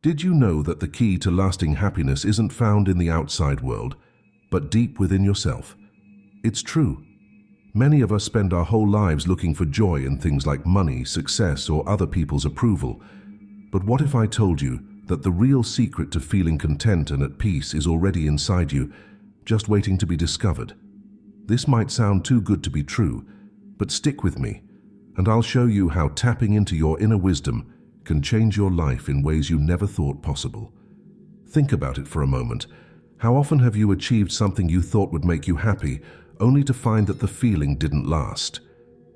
Did you know that the key to lasting happiness isn't found in the outside world, but deep within yourself? It's true. Many of us spend our whole lives looking for joy in things like money, success, or other people's approval. But what if I told you that the real secret to feeling content and at peace is already inside you, just waiting to be discovered? This might sound too good to be true, but stick with me, and I'll show you how tapping into your inner wisdom can change your life in ways you never thought possible. Think about it for a moment. How often have you achieved something you thought would make you happy, only to find that the feeling didn't last?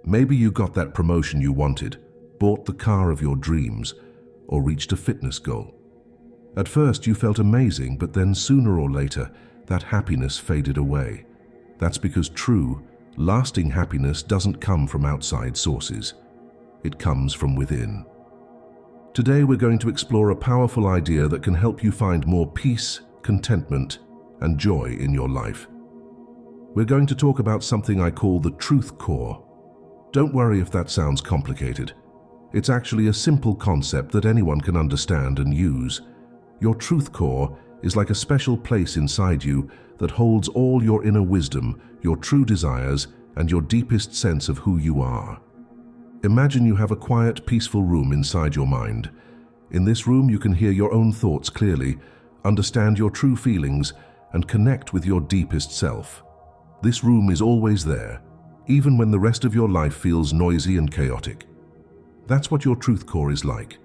Maybe you got that promotion you wanted, bought the car of your dreams, or reached a fitness goal. At first you felt amazing, but then sooner or later, that happiness faded away. That's because true, lasting happiness doesn't come from outside sources. It comes from within. Today we're going to explore a powerful idea that can help you find more peace, contentment, and joy in your life. We're going to talk about something I call the truth core. Don't worry if that sounds complicated. It's actually a simple concept that anyone can understand and use. Your truth core is like a special place inside you that holds all your inner wisdom, your true desires, and your deepest sense of who you are. Imagine you have a quiet, peaceful room inside your mind. In this room you can hear your own thoughts clearly, understand your true feelings, and connect with your deepest self. This room is always there, even when the rest of your life feels noisy and chaotic. That's what your truth core is like.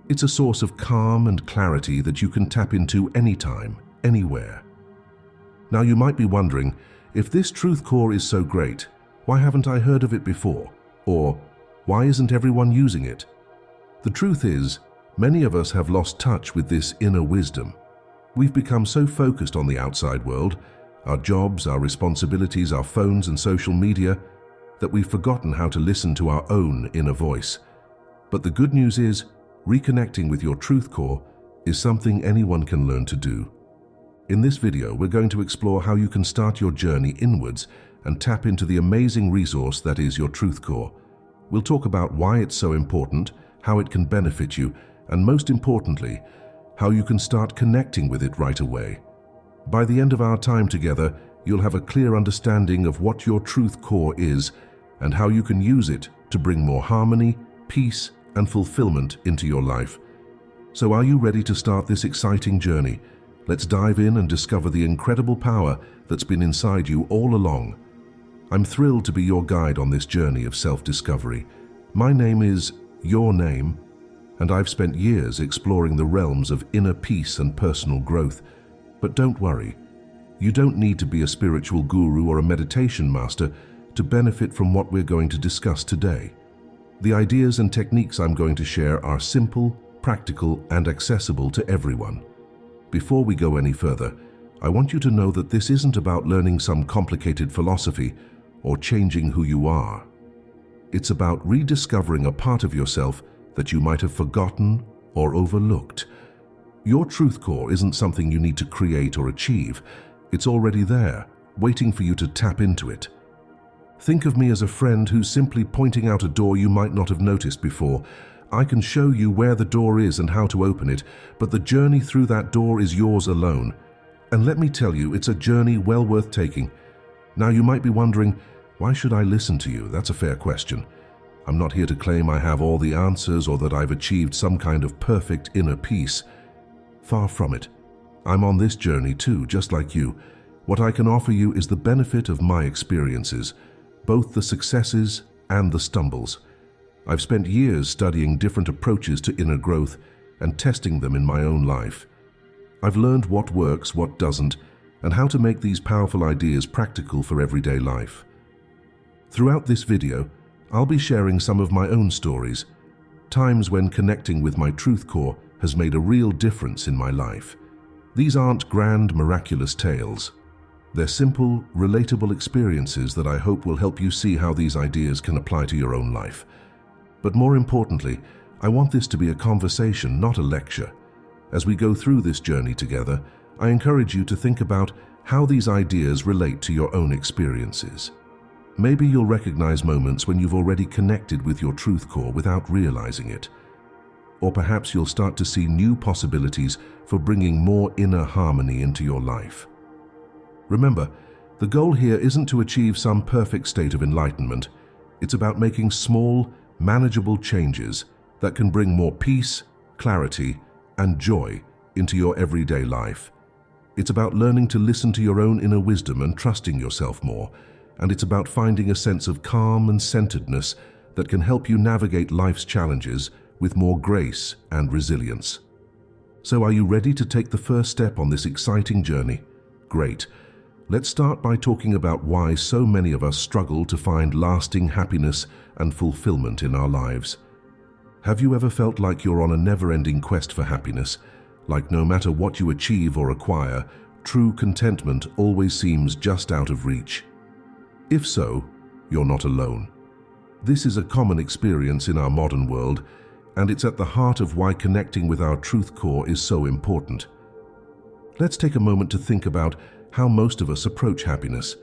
It's a source of calm and clarity that you can tap into anytime, anywhere. Now you might be wondering, if this truth core is so great, why haven't I heard of it before? Or, why isn't everyone using it? The truth is, many of us have lost touch with this inner wisdom. We've become so focused on the outside world, our jobs, our responsibilities, our phones and social media, that we've forgotten how to listen to our own inner voice. But the good news is, reconnecting with your truth core is something anyone can learn to do. In this video, we're going to explore how you can start your journey inwards and tap into the amazing resource that is your truth core. We'll talk about why it's so important, how it can benefit you, and most importantly, how you can start connecting with it right away. By the end of our time together, you'll have a clear understanding of what your truth core is and how you can use it to bring more harmony, peace, and fulfillment into your life. So are you ready to start this exciting journey? Let's dive in and discover the incredible power that's been inside you all along. I'm thrilled to be your guide on this journey of self-discovery. My name is Your Name, and I've spent years exploring the realms of inner peace and personal growth. But don't worry, you don't need to be a spiritual guru or a meditation master to benefit from what we're going to discuss today. The ideas and techniques I'm going to share are simple, practical, and accessible to everyone. Before we go any further, I want you to know that this isn't about learning some complicated philosophy or changing who you are. It's about rediscovering a part of yourself that you might have forgotten or overlooked. Your truth core isn't something you need to create or achieve. It's already there, waiting for you to tap into it. Think of me as a friend who's simply pointing out a door you might not have noticed before. I can show you where the door is and how to open it, but the journey through that door is yours alone. And let me tell you, it's a journey well worth taking. Now you might be wondering, why should I listen to you? That's a fair question. I'm not here to claim I have all the answers or that I've achieved some kind of perfect inner peace. Far from it. I'm on this journey too, just like you. What I can offer you is the benefit of my experiences, both the successes and the stumbles. I've spent years studying different approaches to inner growth and testing them in my own life. I've learned what works, what doesn't, and how to make these powerful ideas practical for everyday life. Throughout this video, I'll be sharing some of my own stories, times when connecting with my truth core has made a real difference in my life. These aren't grand, miraculous tales. They're simple, relatable experiences that I hope will help you see how these ideas can apply to your own life. But more importantly, I want this to be a conversation, not a lecture. As we go through this journey together, I encourage you to think about how these ideas relate to your own experiences. Maybe you'll recognize moments when you've already connected with your truth core without realizing it. or perhaps you'll start to see new possibilities for bringing more inner harmony into your life. Remember, the goal here isn't to achieve some perfect state of enlightenment. It's about making small, manageable changes that can bring more peace, clarity, and joy into your everyday life. It's about learning to listen to your own inner wisdom and trusting yourself more, and it's about finding a sense of calm and centeredness that can help you navigate life's challenges with more grace and resilience. So are you ready to take the first step on this exciting journey? Great. Let's start by talking about why so many of us struggle to find lasting happiness and fulfillment in our lives. Have you ever felt like you're on a never-ending quest for happiness? Like no matter what you achieve or acquire, true contentment always seems just out of reach? If so, you're not alone. This is a common experience in our modern world, and it's at the heart of why connecting with our truth core is so important. Let's take a moment to think about how most of us approach happiness.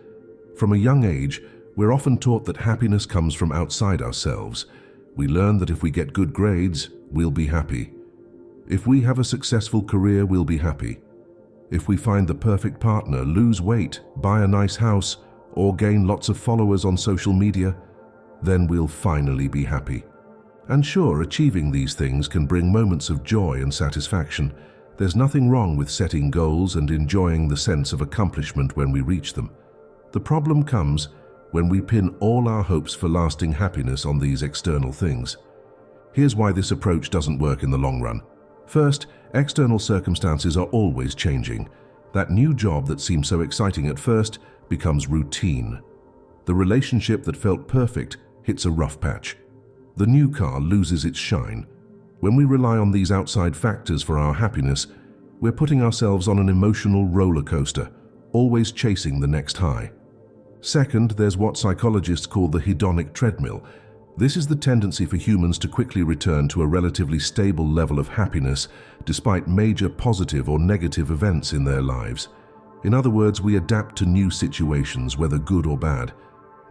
From a young age, we're often taught that happiness comes from outside ourselves. We learn that if we get good grades, we'll be happy. If we have a successful career, we'll be happy. If we find the perfect partner, lose weight, buy a nice house, or gain lots of followers on social media, then we'll finally be happy. And sure, achieving these things can bring moments of joy and satisfaction. There's nothing wrong with setting goals and enjoying the sense of accomplishment when we reach them. The problem comes when we pin all our hopes for lasting happiness on these external things. Here's why this approach doesn't work in the long run. First, external circumstances are always changing. That new job that seemed so exciting at first becomes routine. The relationship that felt perfect hits a rough patch. The new car loses its shine. When we rely on these outside factors for our happiness, we're putting ourselves on an emotional roller coaster, always chasing the next high. Second, there's what psychologists call the hedonic treadmill. This is the tendency for humans to quickly return to a relatively stable level of happiness despite major positive or negative events in their lives. In other words, we adapt to new situations, whether good or bad.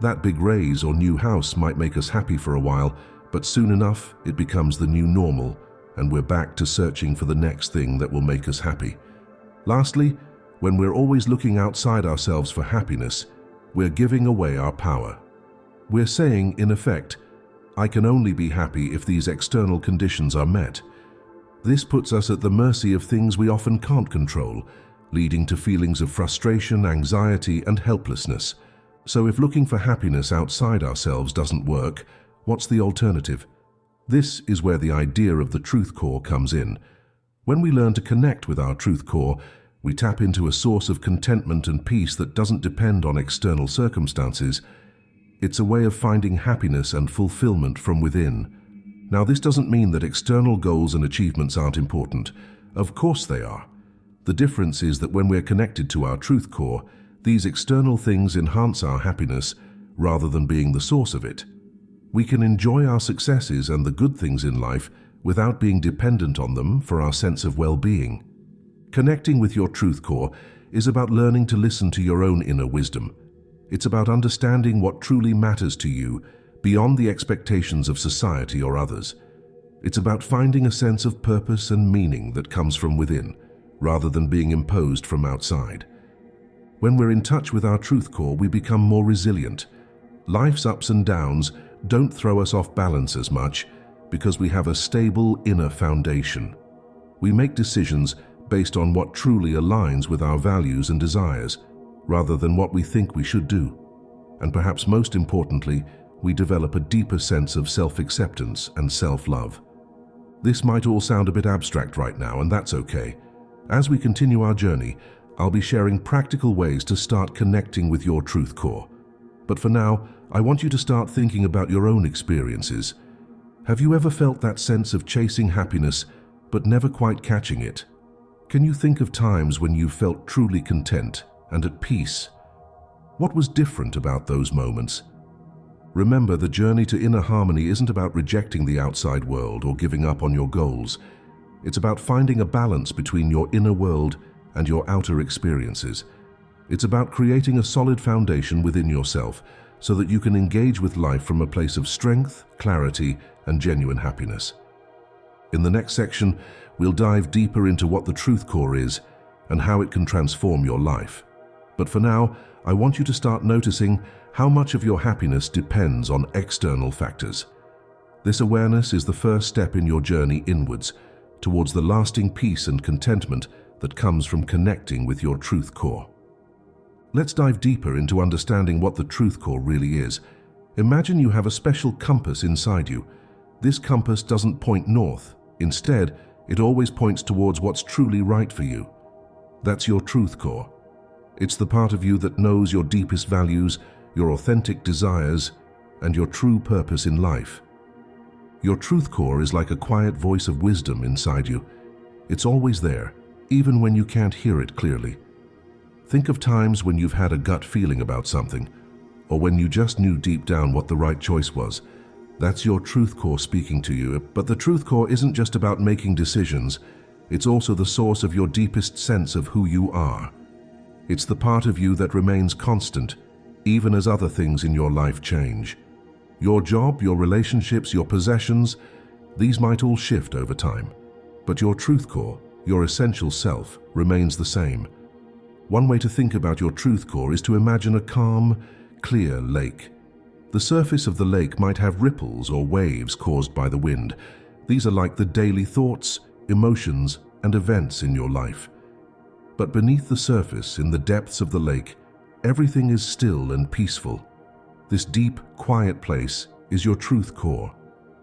That big raise or new house might make us happy for a while, but soon enough it becomes the new normal, and we're back to searching for the next thing that will make us happy. Lastly, when we're always looking outside ourselves for happiness, we're giving away our power. We're saying, in effect, I can only be happy if these external conditions are met. This puts us at the mercy of things we often can't control, leading to feelings of frustration, anxiety, and helplessness. So if looking for happiness outside ourselves doesn't work, what's the alternative? This is where the idea of the truth core comes in. When we learn to connect with our truth core, we tap into a source of contentment and peace that doesn't depend on external circumstances. It's a way of finding happiness and fulfillment from within. Now, this doesn't mean that external goals and achievements aren't important. Of course they are. The difference is that when we're connected to our truth core, these external things enhance our happiness rather than being the source of it. We can enjoy our successes and the good things in life without being dependent on them for our sense of well-being. Connecting with your truth core is about learning to listen to your own inner wisdom. It's about understanding what truly matters to you beyond the expectations of society or others. It's about finding a sense of purpose and meaning that comes from within, rather than being imposed from outside. When we're in touch with our truth core, we become more resilient. Life's ups and downs don't throw us off balance as much because we have a stable inner foundation. We make decisions based on what truly aligns with our values and desires, rather than what we think we should do. And perhaps most importantly, we develop a deeper sense of self-acceptance and self-love. This might all sound a bit abstract right now, and that's okay. As we continue our journey, I'll be sharing practical ways to start connecting with your truth core. But for now, I want you to start thinking about your own experiences. Have you ever felt that sense of chasing happiness, but never quite catching it? Can you think of times when you felt truly content and at peace? What was different about those moments? Remember, the journey to inner harmony isn't about rejecting the outside world or giving up on your goals. It's about finding a balance between your inner world and your outer experiences. It's about creating a solid foundation within yourself so that you can engage with life from a place of strength, clarity, and genuine happiness. In the next section, we'll dive deeper into what the truth core is and how it can transform your life. But for now, I want you to start noticing how much of your happiness depends on external factors. This awareness is the first step in your journey inwards, towards the lasting peace and contentment that comes from connecting with your truth core. Let's dive deeper into understanding what the truth core really is. Imagine you have a special compass inside you. This compass doesn't point north. Instead, it always points towards what's truly right for you. That's your truth core. It's the part of you that knows your deepest values, your authentic desires, and your true purpose in life. Your truth core is like a quiet voice of wisdom inside you. It's always there, even when you can't hear it clearly. Think of times when you've had a gut feeling about something, or when you just knew deep down what the right choice was. That's your truth core speaking to you. But the truth core isn't just about making decisions. It's also the source of your deepest sense of who you are. It's the part of you that remains constant, even as other things in your life change. Your job, your relationships, your possessions, these might all shift over time. But your truth core, your essential self, remains the same. One way to think about your truth core is to imagine a calm, clear lake. The surface of the lake might have ripples or waves caused by the wind. These are like the daily thoughts, emotions, and events in your life. But beneath the surface, in the depths of the lake, everything is still and peaceful. This deep, quiet place is your truth core.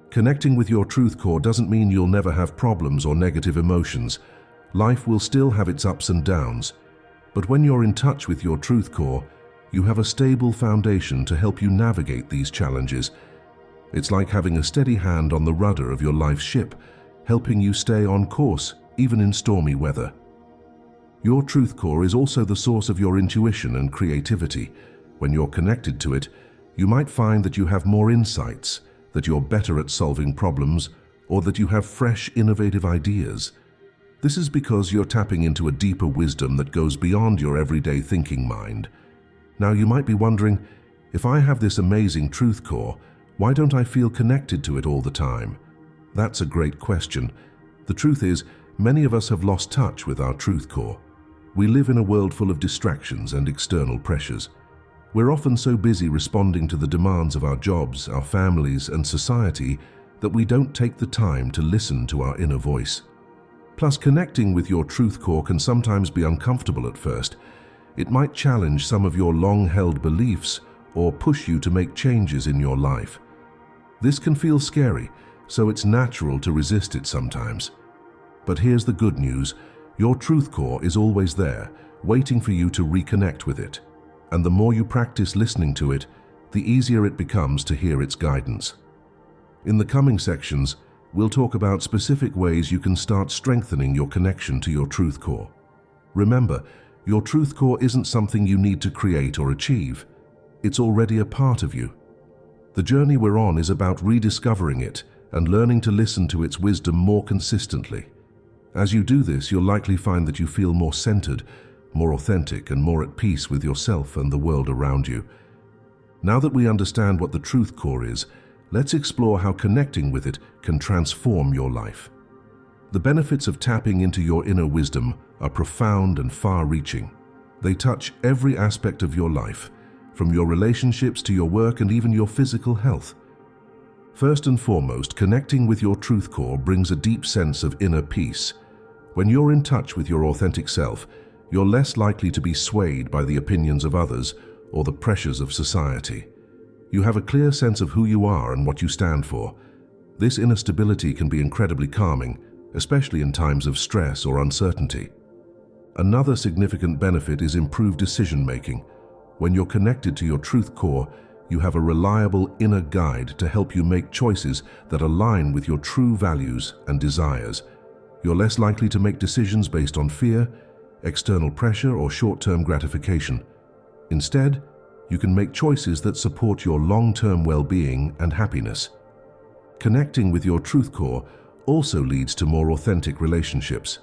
Connecting with your truth core doesn't mean you'll never have problems or negative emotions. Life will still have its ups and downs. But when you're in touch with your truth core, you have a stable foundation to help you navigate these challenges. It's like having a steady hand on the rudder of your life's ship, helping you stay on course, even in stormy weather. Your truth core is also the source of your intuition and creativity. When you're connected to it, you might find that you have more insights, that you're better at solving problems, or that you have fresh, innovative ideas. This is because you're tapping into a deeper wisdom that goes beyond your everyday thinking mind. Now you might be wondering, if I have this amazing truth core, why don't I feel connected to it all the time? That's a great question. The truth is, many of us have lost touch with our truth core. We live in a world full of distractions and external pressures. We're often so busy responding to the demands of our jobs, our families, and society that we don't take the time to listen to our inner voice. Plus, connecting with your truth core can sometimes be uncomfortable at first. It might challenge some of your long-held beliefs or push you to make changes in your life. This can feel scary, so it's natural to resist it sometimes. But here's the good news. Your truth core is always there, waiting for you to reconnect with it. And the more you practice listening to it, the easier it becomes to hear its guidance. In the coming sections, we'll talk about specific ways you can start strengthening your connection to your truth core. Remember, your truth core isn't something you need to create or achieve. It's already a part of you. The journey we're on is about rediscovering it and learning to listen to its wisdom more consistently. As you do this, you'll likely find that you feel more centered, more authentic, and more at peace with yourself and the world around you. Now that we understand what the truth core is, let's explore how connecting with it can transform your life. The benefits of tapping into your inner wisdom are profound and far-reaching. They touch every aspect of your life, from your relationships to your work and even your physical health. First and foremost, connecting with your truth core brings a deep sense of inner peace. When you're in touch with your authentic self, you're less likely to be swayed by the opinions of others or the pressures of society. You have a clear sense of who you are and what you stand for. This inner stability can be incredibly calming, especially in times of stress or uncertainty. Another significant benefit is improved decision-making. When you're connected to your truth core, you have a reliable inner guide to help you make choices that align with your true values and desires. You're less likely to make decisions based on fear, external pressure, or short-term gratification. Instead, you can make choices that support your long-term well-being and happiness. Connecting with your truth core also leads to more authentic relationships.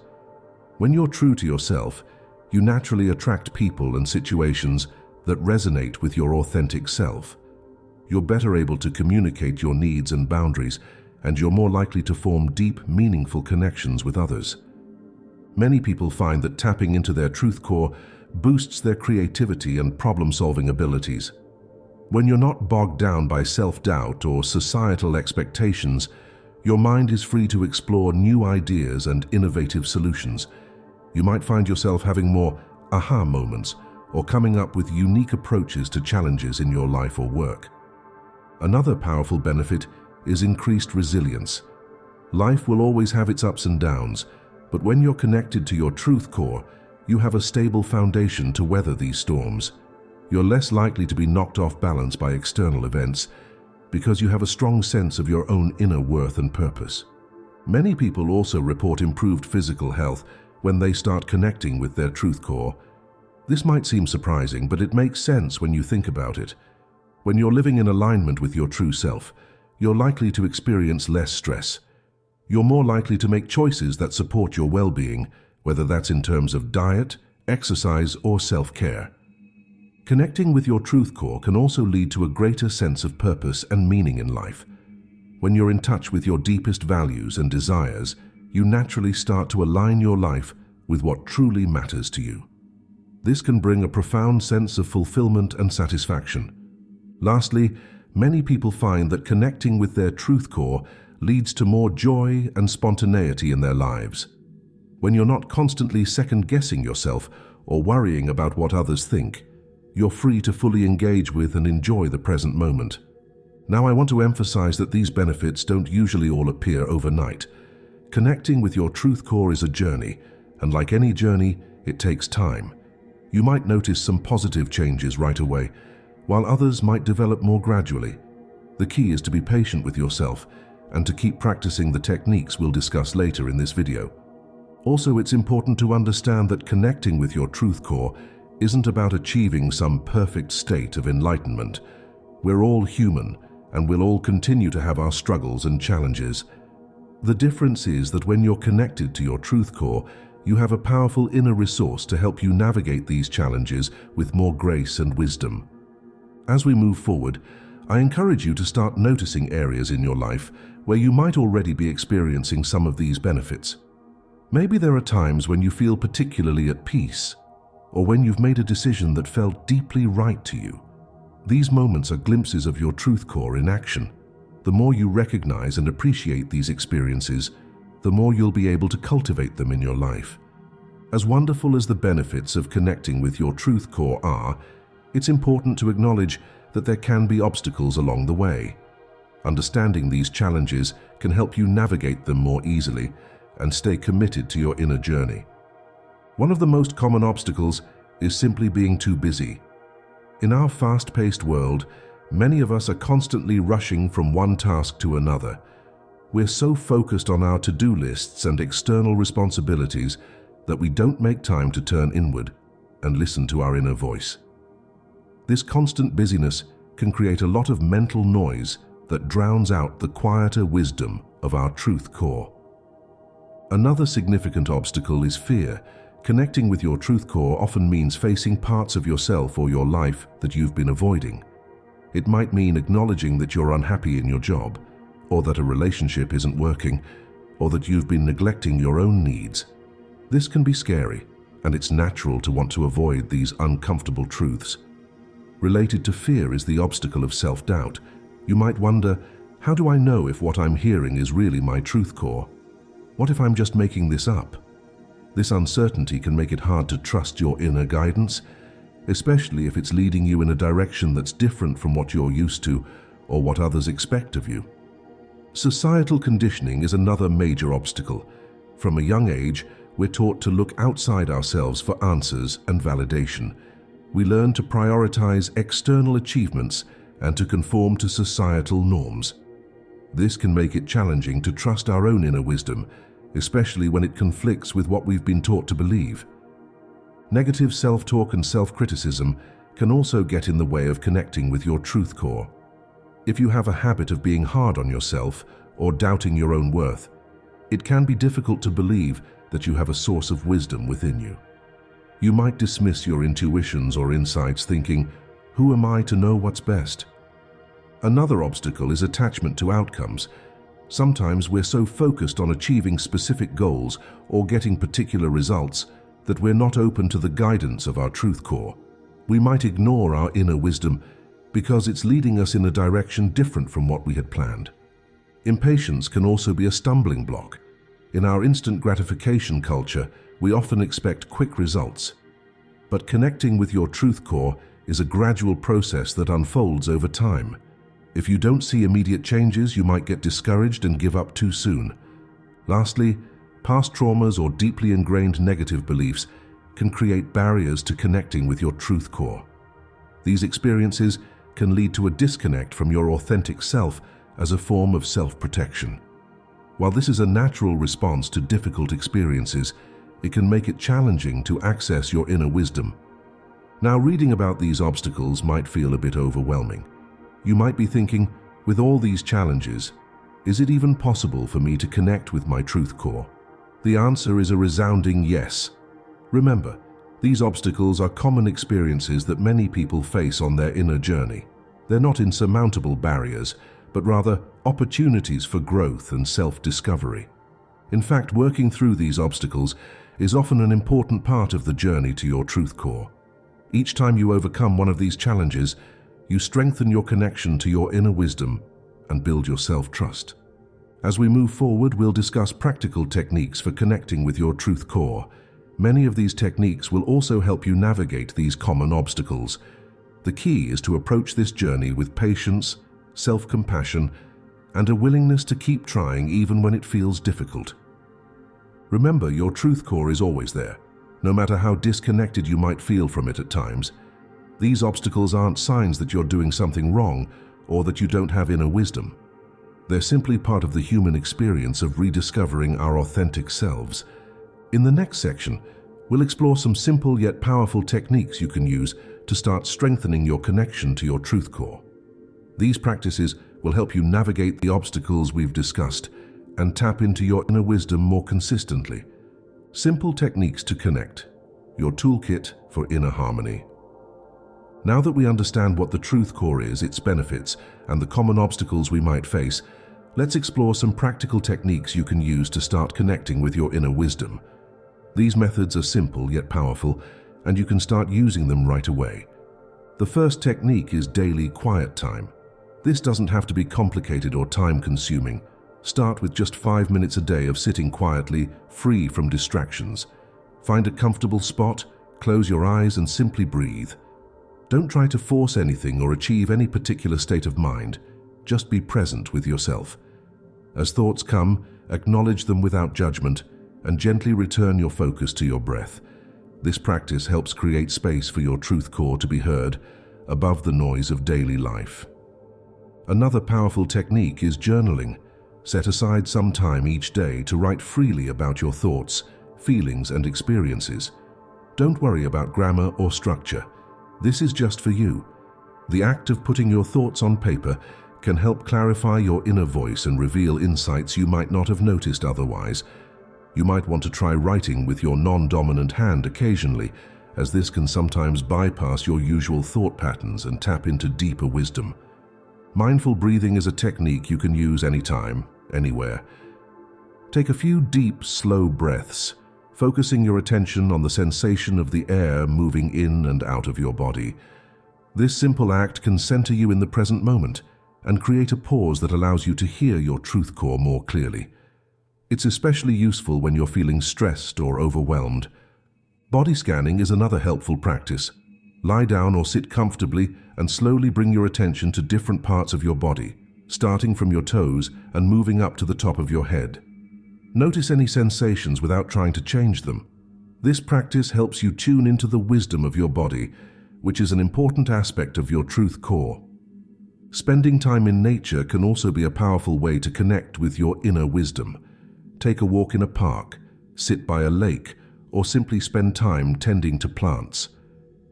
When you're true to yourself, you naturally attract people and situations that resonate with your authentic self. You're better able to communicate your needs and boundaries, and you're more likely to form deep, meaningful connections with others. Many people find that tapping into their truth core boosts their creativity and problem-solving abilities. When you're not bogged down by self-doubt or societal expectations, your mind is free to explore new ideas and innovative solutions. You might find yourself having more aha moments or coming up with unique approaches to challenges in your life or work. Another powerful benefit is increased resilience. Life will always have its ups and downs, but when you're connected to your truth core, you have a stable foundation to weather these storms. You're less likely to be knocked off balance by external events because you have a strong sense of your own inner worth and purpose. Many people also report improved physical health when they start connecting with their truth core. This might seem surprising, but it makes sense when you think about it. When you're living in alignment with your true self, you're likely to experience less stress. You're more likely to make choices that support your well-being, whether that's in terms of diet, exercise, or self-care. Connecting with your truth core can also lead to a greater sense of purpose and meaning in life. When you're in touch with your deepest values and desires, you naturally start to align your life with what truly matters to you. This can bring a profound sense of fulfillment and satisfaction. Lastly, many people find that connecting with their truth core leads to more joy and spontaneity in their lives. When you're not constantly second-guessing yourself or worrying about what others think, you're free to fully engage with and enjoy the present moment. Now, I want to emphasize that these benefits don't usually all appear overnight. Connecting with your truth core is a journey, and like any journey, it takes time. You might notice some positive changes right away, while others might develop more gradually. The key is to be patient with yourself and to keep practicing the techniques we'll discuss later in this video. Also, it's important to understand that connecting with your truth core isn't about achieving some perfect state of enlightenment. We're all human, and we'll all continue to have our struggles and challenges. The difference is that when you're connected to your truth core, you have a powerful inner resource to help you navigate these challenges with more grace and wisdom. As we move forward, I encourage you to start noticing areas in your life where you might already be experiencing some of these benefits. Maybe there are times when you feel particularly at peace, or when you've made a decision that felt deeply right to you. These moments are glimpses of your truth core in action. The more you recognize and appreciate these experiences, the more you'll be able to cultivate them in your life. As wonderful as the benefits of connecting with your truth core are, it's important to acknowledge that there can be obstacles along the way. Understanding these challenges can help you navigate them more easily and stay committed to your inner journey. One of the most common obstacles is simply being too busy. In our fast-paced world, many of us are constantly rushing from one task to another. We're so focused on our to-do lists and external responsibilities that we don't make time to turn inward and listen to our inner voice. This constant busyness can create a lot of mental noise that drowns out the quieter wisdom of our truth core. Another significant obstacle is fear. Connecting with your truth core often means facing parts of yourself or your life that you've been avoiding. It might mean acknowledging that you're unhappy in your job, or that a relationship isn't working, or that you've been neglecting your own needs. This can be scary, and it's natural to want to avoid these uncomfortable truths. Related to fear is the obstacle of self-doubt. You might wonder, how do I know if what I'm hearing is really my truth core? What if I'm just making this up? This uncertainty can make it hard to trust your inner guidance, especially if it's leading you in a direction that's different from what you're used to or what others expect of you. Societal conditioning is another major obstacle. From a young age, we're taught to look outside ourselves for answers and validation. We learn to prioritize external achievements and to conform to societal norms. This can make it challenging to trust our own inner wisdom, especially when it conflicts with what we've been taught to believe. Negative self-talk and self-criticism can also get in the way of connecting with your truth core. If you have a habit of being hard on yourself or doubting your own worth, it can be difficult to believe that you have a source of wisdom within you. You might dismiss your intuitions or insights thinking, "Who am I to know what's best?" Another obstacle is attachment to outcomes. Sometimes we're so focused on achieving specific goals or getting particular results that we're not open to the guidance of our truth core. We might ignore our inner wisdom because it's leading us in a direction different from what we had planned. Impatience can also be a stumbling block. In our instant gratification culture, we often expect quick results. But connecting with your truth core is a gradual process that unfolds over time. If you don't see immediate changes, you might get discouraged and give up too soon. Lastly, past traumas or deeply ingrained negative beliefs can create barriers to connecting with your truth core. These experiences can lead to a disconnect from your authentic self as a form of self-protection. While this is a natural response to difficult experiences, it can make it challenging to access your inner wisdom. Now, reading about these obstacles might feel a bit overwhelming. You might be thinking, with all these challenges, is it even possible for me to connect with my truth core? The answer is a resounding yes. Remember, these obstacles are common experiences that many people face on their inner journey. They're not insurmountable barriers, but rather opportunities for growth and self-discovery. In fact, working through these obstacles is often an important part of the journey to your truth core. Each time you overcome one of these challenges, you strengthen your connection to your inner wisdom and build your self-trust. As we move forward, we'll discuss practical techniques for connecting with your truth core. Many of these techniques will also help you navigate these common obstacles. The key is to approach this journey with patience, self-compassion, and a willingness to keep trying even when it feels difficult. Remember, your truth core is always there, no matter how disconnected you might feel from it at times. These obstacles aren't signs that you're doing something wrong or that you don't have inner wisdom. They're simply part of the human experience of rediscovering our authentic selves. In the next section, we'll explore some simple yet powerful techniques you can use to start strengthening your connection to your truth core. These practices will help you navigate the obstacles we've discussed and tap into your inner wisdom more consistently. Simple techniques to connect, your toolkit for inner harmony. Now that we understand what the truth core is, its benefits, and the common obstacles we might face, let's explore some practical techniques you can use to start connecting with your inner wisdom. These methods are simple yet powerful, and you can start using them right away. The first technique is daily quiet time. This doesn't have to be complicated or time-consuming. Start with just 5 minutes a day of sitting quietly, free from distractions. Find a comfortable spot, close your eyes, and simply breathe. Don't try to force anything or achieve any particular state of mind. Just be present with yourself. As thoughts come, acknowledge them without judgment and gently return your focus to your breath. This practice helps create space for your truth core to be heard above the noise of daily life. Another powerful technique is journaling. Set aside some time each day to write freely about your thoughts, feelings, and experiences. Don't worry about grammar or structure. This is just for you. The act of putting your thoughts on paper can help clarify your inner voice and reveal insights you might not have noticed otherwise. You might want to try writing with your non-dominant hand occasionally, as this can sometimes bypass your usual thought patterns and tap into deeper wisdom. Mindful breathing is a technique you can use anytime, anywhere. Take a few deep, slow breaths, focusing your attention on the sensation of the air moving in and out of your body. This simple act can center you in the present moment and create a pause that allows you to hear your truth core more clearly. It's especially useful when you're feeling stressed or overwhelmed. Body scanning is another helpful practice. Lie down or sit comfortably and slowly bring your attention to different parts of your body, starting from your toes and moving up to the top of your head. Notice any sensations without trying to change them. This practice helps you tune into the wisdom of your body, which is an important aspect of your truth core. Spending time in nature can also be a powerful way to connect with your inner wisdom. Take a walk in a park, sit by a lake, or simply spend time tending to plants.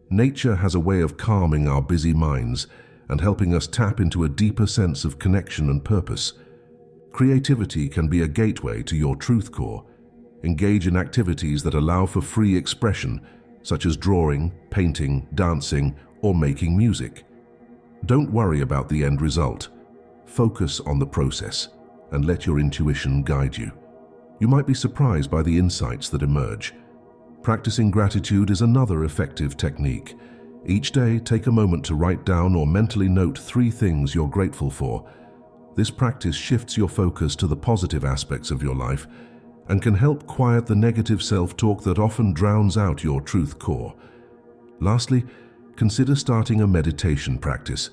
Nature has a way of calming our busy minds and helping us tap into a deeper sense of connection and purpose. Creativity can be a gateway to your truth core. Engage in activities that allow for free expression, such as drawing, painting, dancing, or making music. Don't worry about the end result. Focus on the process. and let your intuition guide you. You might be surprised by the insights that emerge. Practicing gratitude is another effective technique. Each day, take a moment to write down or mentally note 3 things you're grateful for. This practice shifts your focus to the positive aspects of your life and can help quiet the negative self-talk that often drowns out your truth core. Lastly, consider starting a meditation practice.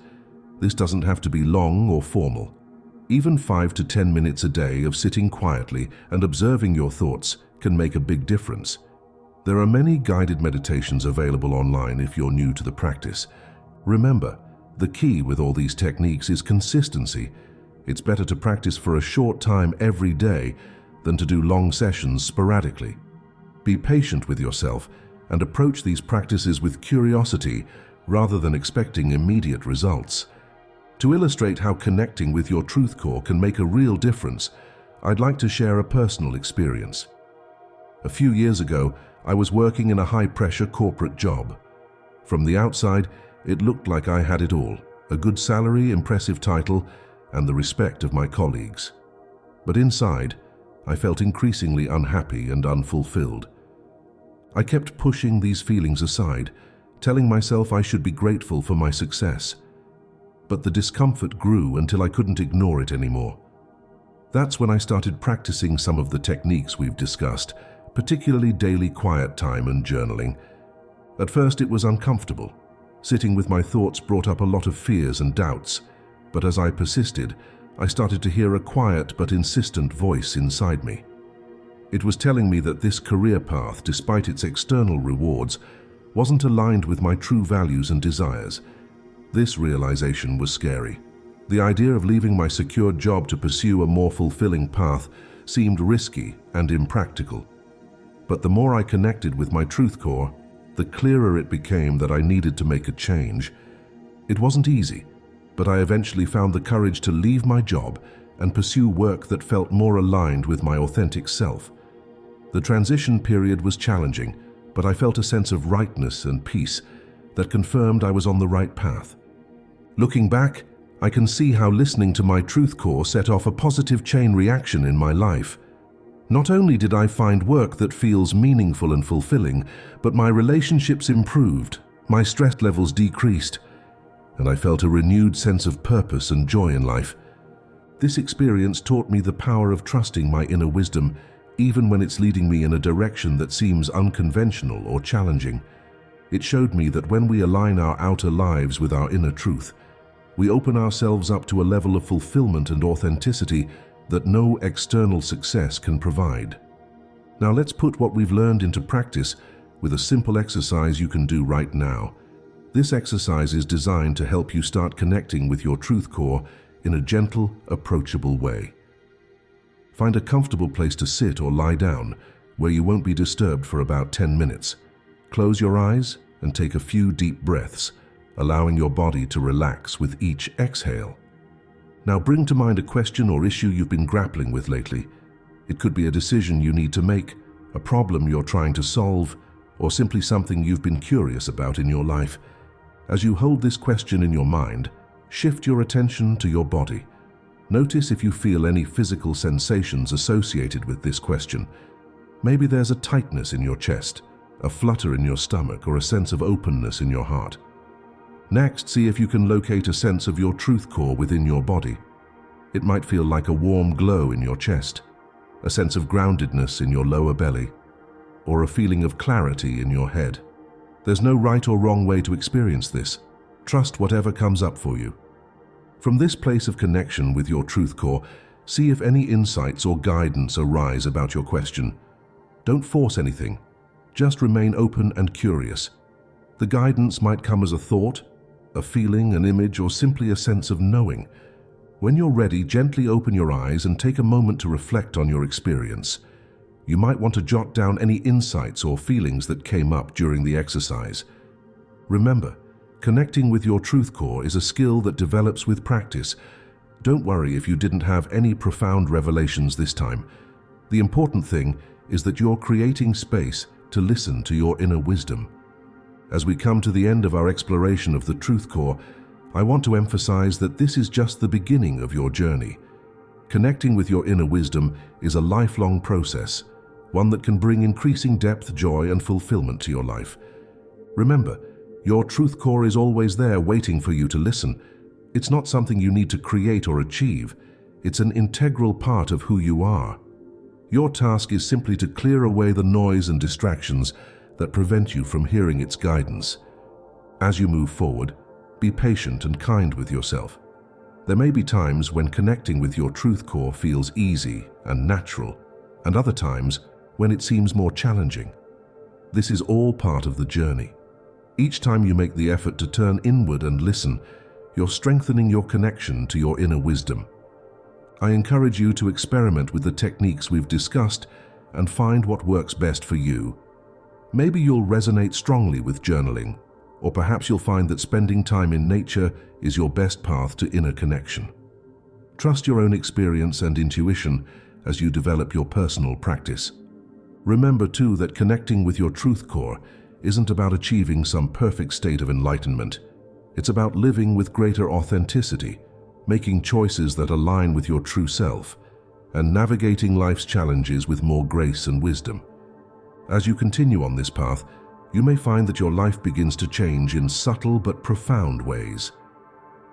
This doesn't have to be long or formal. Even 5 to 10 minutes a day of sitting quietly and observing your thoughts can make a big difference. There are many guided meditations available online if you're new to the practice. Remember, the key with all these techniques is consistency. It's better to practice for a short time every day than to do long sessions sporadically. Be patient with yourself and approach these practices with curiosity rather than expecting immediate results. To illustrate how connecting with your truth core can make a real difference, I'd like to share a personal experience. A few years ago, I was working in a high-pressure corporate job. From the outside, it looked like I had it all: a good salary, impressive title, and the respect of my colleagues. But inside, I felt increasingly unhappy and unfulfilled. I kept pushing these feelings aside, telling myself I should be grateful for my success. But the discomfort grew until I couldn't ignore it anymore. That's when I started practicing some of the techniques we've discussed, particularly daily quiet time and journaling. At first it was uncomfortable. Sitting with my thoughts brought up a lot of fears and doubts, but as I persisted, I started to hear a quiet but insistent voice inside me. It was telling me that this career path, despite its external rewards, wasn't aligned with my true values and desires. This realization was scary. The idea of leaving my secure job to pursue a more fulfilling path seemed risky and impractical. But the more I connected with my truth core, the clearer it became that I needed to make a change. It wasn't easy, but I eventually found the courage to leave my job and pursue work that felt more aligned with my authentic self. The transition period was challenging, but I felt a sense of rightness and peace that confirmed I was on the right path. Looking back, I can see how listening to my truth core set off a positive chain reaction in my life. Not only did I find work that feels meaningful and fulfilling, but my relationships improved, my stress levels decreased, and I felt a renewed sense of purpose and joy in life. This experience taught me the power of trusting my inner wisdom, even when it's leading me in a direction that seems unconventional or challenging. It showed me that when we align our outer lives with our inner truth, we open ourselves up to a level of fulfillment and authenticity that no external success can provide. Now let's put what we've learned into practice with a simple exercise you can do right now. This exercise is designed to help you start connecting with your truth core in a gentle, approachable way. Find a comfortable place to sit or lie down where you won't be disturbed for about 10 minutes. Close your eyes and take a few deep breaths, allowing your body to relax with each exhale. Now bring to mind a question or issue you've been grappling with lately. It could be a decision you need to make, a problem you're trying to solve, or simply something you've been curious about in your life. As you hold this question in your mind, shift your attention to your body. Notice if you feel any physical sensations associated with this question. Maybe there's a tightness in your chest, a flutter in your stomach, or a sense of openness in your heart. Next, see if you can locate a sense of your truth core within your body. It might feel like a warm glow in your chest, a sense of groundedness in your lower belly, or a feeling of clarity in your head. There's no right or wrong way to experience this. Trust whatever comes up for you. From this place of connection with your truth core, see if any insights or guidance arise about your question. Don't force anything. Just remain open and curious. The guidance might come as a thought, a feeling, an image, or simply a sense of knowing. When you're ready, gently open your eyes and take a moment to reflect on your experience. You might want to jot down any insights or feelings that came up during the exercise. Remember, connecting with your truth core is a skill that develops with practice. Don't worry if you didn't have any profound revelations this time. The important thing is that you're creating space to listen to your inner wisdom. As we come to the end of our exploration of the truth core, I want to emphasize that this is just the beginning of your journey. Connecting with your inner wisdom is a lifelong process, one that can bring increasing depth, joy, and fulfillment to your life. Remember, your truth core is always there waiting for you to listen. It's not something you need to create or achieve. It's an integral part of who you are. Your task is simply to clear away the noise and distractions that prevent you from hearing its guidance. As you move forward, be patient and kind with yourself. There may be times when connecting with your truth core feels easy and natural, and other times when it seems more challenging. This is all part of the journey. Each time you make the effort to turn inward and listen, you're strengthening your connection to your inner wisdom. I encourage you to experiment with the techniques we've discussed and find what works best for you. Maybe you'll resonate strongly with journaling, or perhaps you'll find that spending time in nature is your best path to inner connection. Trust your own experience and intuition as you develop your personal practice. Remember too that connecting with your truth core isn't about achieving some perfect state of enlightenment. It's about living with greater authenticity, making choices that align with your true self, and navigating life's challenges with more grace and wisdom. As you continue on this path, you may find that your life begins to change in subtle but profound ways.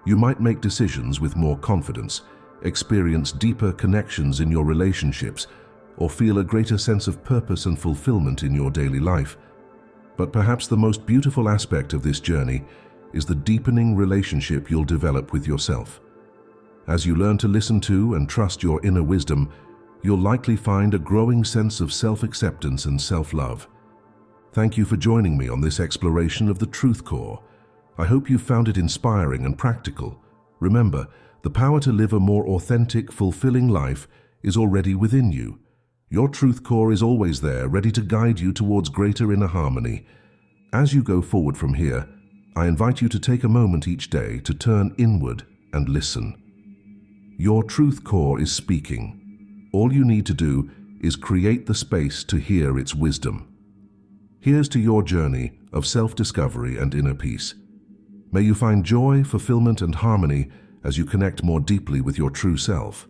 You might make decisions with more confidence, experience deeper connections in your relationships, or feel a greater sense of purpose and fulfillment in your daily life. But perhaps the most beautiful aspect of this journey is the deepening relationship you'll develop with yourself. As you learn to listen to and trust your inner wisdom, you'll likely find a growing sense of self-acceptance and self-love. Thank you for joining me on this exploration of the truth core. I hope you found it inspiring and practical. Remember, the power to live a more authentic, fulfilling life is already within you. Your truth core is always there, ready to guide you towards greater inner harmony. As you go forward from here, I invite you to take a moment each day to turn inward and listen. Your truth core is speaking. All you need to do is create the space to hear its wisdom. Here's to your journey of self-discovery and inner peace. May you find joy, fulfillment, and harmony as you connect more deeply with your true self.